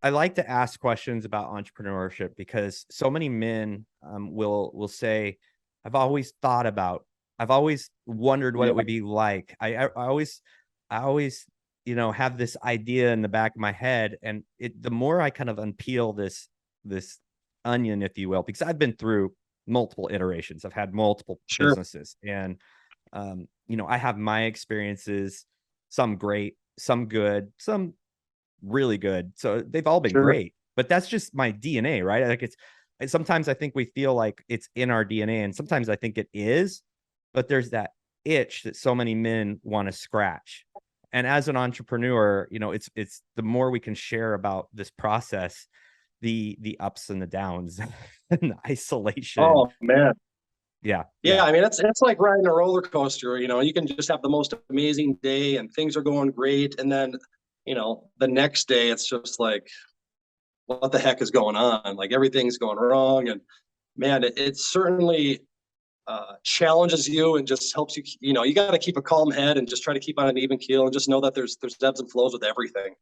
I like to ask questions about entrepreneurship because so many men will say, "I've always thought about, I've always wondered what Yeah. it would be like. I always, have this idea in the back of my head, and the more I kind of unpeel this onion, if you will, because I've been through multiple iterations. I've had multiple Sure. businesses, and I have my experiences, some great, some good, some really good. So they've all been Sure. great, but that's just my DNA, right? Like sometimes I think we feel like it's in our DNA, and sometimes I think it is, but there's that itch that so many men want to scratch. And as an entrepreneur, it's the more we can share about this process, the ups and the downs and the isolation. Oh man. Yeah, Yeah, yeah, I mean it's like riding a roller coaster. You can just have the most amazing day and things are going great, and then the next day it's just like, what the heck is going on? Like everything's going wrong, and man, it certainly challenges you and just helps you. You got to keep a calm head and just try to keep on an even keel and just know that there's ebbs and flows with everything.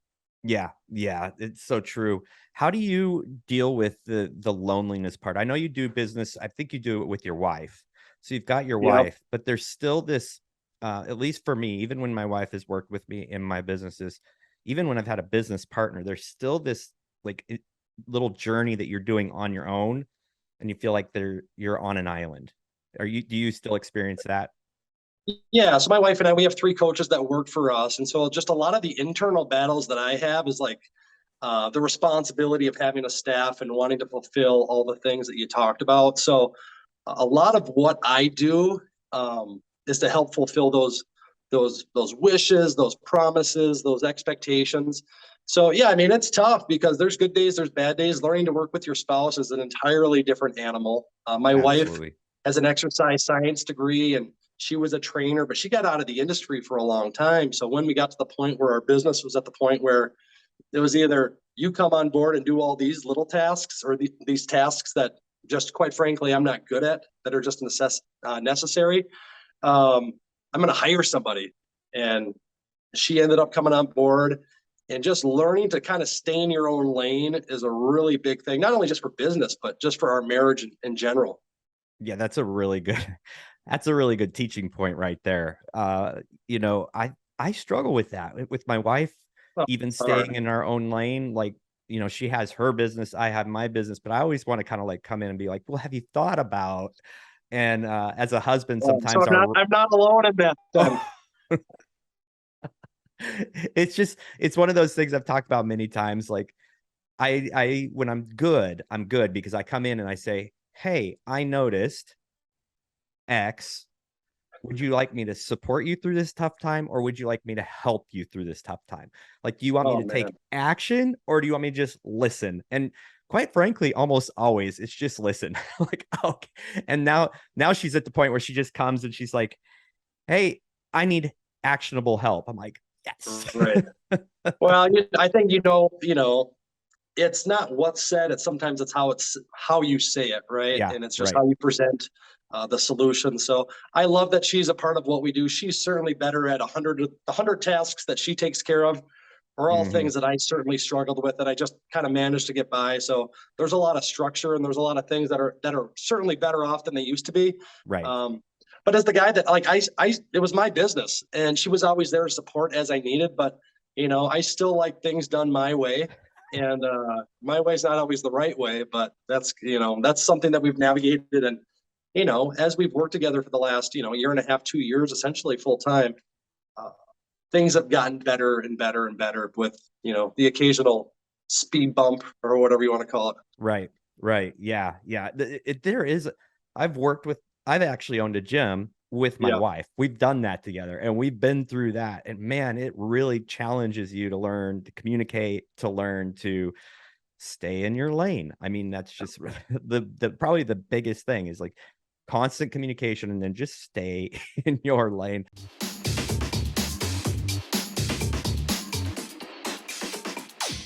yeah, yeah. It's so true. How do you deal with the loneliness part? I know you do business. I think you do it with your wife. So you've got your Yep. wife, but there's still this, at least for me, even when my wife has worked with me in my businesses, even when I've had a business partner, there's still this like little journey that you're doing on your own, and you feel like you're on an island. Do you still experience that? Yeah, so my wife and I, we have three coaches that work for us, and so just a lot of the internal battles that I have is like the responsibility of having a staff and wanting to fulfill all the things that you talked about. So a lot of what I do is to help fulfill those wishes, those promises, those expectations. So yeah, I mean it's tough because there's good days, there's bad days. Learning to work with your spouse is an entirely different animal. My wife Absolutely. has an exercise science degree and she was a trainer, but she got out of the industry for a long time. So when we got to the point where our business was at the point where it was either you come on board and do all these little tasks or these tasks that just quite frankly I'm not good at, that are just necessary. I'm going to hire somebody. And she ended up coming on board, and just learning to kind of stay in your own lane is a really big thing, not only just for business, but just for our marriage in general. Yeah, that's a really good that's a really good teaching point right there. I struggle with that with my wife, Oh, even staying hard. in our own lane. Like, she has her business, I have my business, but I always want to kind of like come in and be like, well, have you thought about? And as a husband, So sometimes I'm not alone in that then. oh, it's one of those things I've talked about many times. Like I when I'm good because I come in and I say, hey, I noticed X. Would you like me to support you through this tough time, or would you like me to help you through this tough time? Like, do you want me Oh to man. take action, or do you want me to just listen? And quite frankly, almost always it's just listen. Like, okay. And now she's at the point where she just comes and she's like, hey, I need actionable help. I'm like, yes. Right. Well, I think it's not what's said. It's how you say it, right? Yeah, And it's just right. how you present the solution. So I love that she's a part of what we do. She's certainly better at a hundred tasks that she takes care of are all Hmm. things that I certainly struggled with that I just kind of managed to get by. So there's a lot of structure and there's a lot of things that are certainly better off than they used to be. Right. Um, but as the guy that like it was my business and she was always there to support as I needed. But I still like things done my way. And my way's not always the right way, but that's something that we've navigated. And as we've worked together for the last year and a half, 2 years, essentially full time, uh, things have gotten better and better and better with the occasional speed bump or whatever you want to call it. Right. Right. Yeah. Yeah. There is, I've worked with, I've actually owned a gym with my Yeah. wife. We've done that together and we've been through that. And man, it really challenges you to learn to communicate, to learn to stay in your lane. I mean, that's just the probably the biggest thing is like constant communication and then just stay in your lane.